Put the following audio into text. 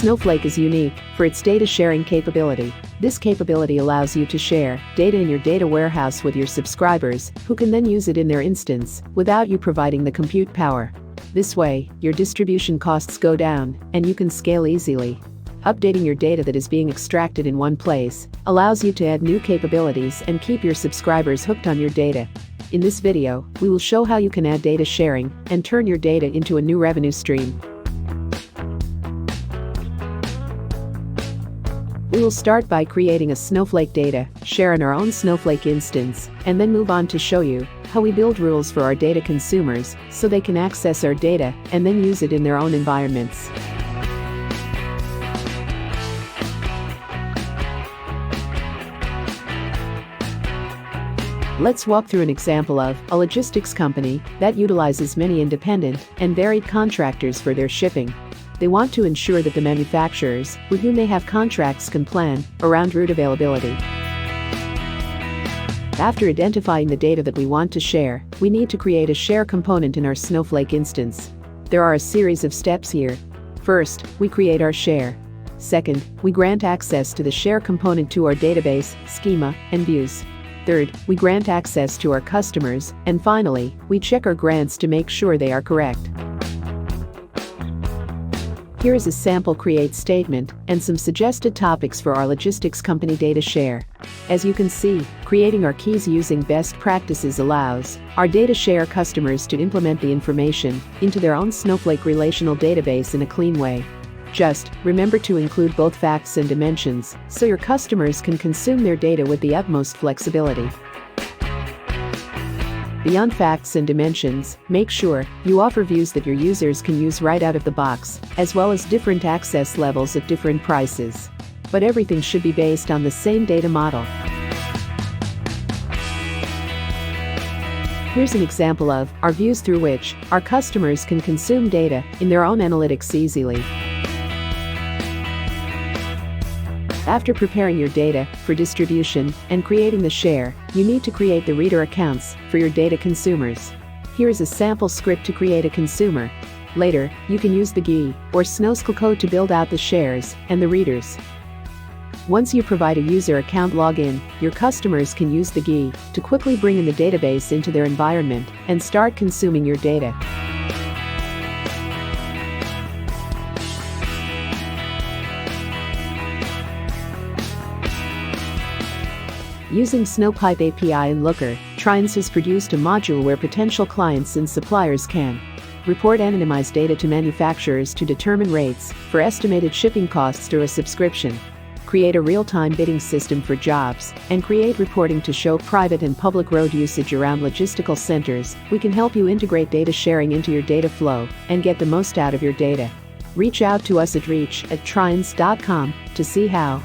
Snowflake is unique for its data sharing capability. This capability allows you to share data in your data warehouse with your subscribers, who can then use it in their instance without you providing the compute power. This way, your distribution costs go down, and you can scale easily. Updating your data that is being extracted in one place allows you to add new capabilities and keep your subscribers hooked on your data. In this video, we will show how you can add data sharing and turn your data into a new revenue stream. We will start by creating a Snowflake data share in our own Snowflake instance, and then move on to show you how we build rules for our data consumers so they can access our data and then use it in their own environments. Let's walk through an example of a logistics company that utilizes many independent and varied contractors for their shipping. They want to ensure that the manufacturers with whom they have contracts can plan around route availability. After identifying the data that we want to share, we need to create a share component in our Snowflake instance. There are a series of steps here. First, we create our share. Second, we grant access to the share component to our database, schema, and views. Third, we grant access to our customers, and finally, we check our grants to make sure they are correct. Here is a sample create statement and some suggested topics for our logistics company data share. As you can see, creating our keys using best practices allows our data share customers to implement the information into their own Snowflake relational database in a clean way. Just remember to include both facts and dimensions so your customers can consume their data with the utmost flexibility. Beyond facts and dimensions, make sure you offer views that your users can use right out of the box, as well as different access levels at different prices. But everything should be based on the same data model. Here's an example of our views through which our customers can consume data in their own analytics easily. After preparing your data for distribution and creating the share, you need to create the reader accounts for your data consumers. Here is a sample script to create a consumer. Later, you can use the GUI or Snowflake code to build out the shares and the readers. Once you provide a user account login, your customers can use the GUI to quickly bring in the database into their environment and start consuming your data. Using Snowpipe API and Looker, Trianz has produced a module where potential clients and suppliers can report anonymized data to manufacturers to determine rates for estimated shipping costs through a subscription, create a real-time bidding system for jobs, and create reporting to show private and public road usage around logistical centers. We can help you integrate data sharing into your data flow and get the most out of your data. Reach out to us at reach@trianz.com to see how.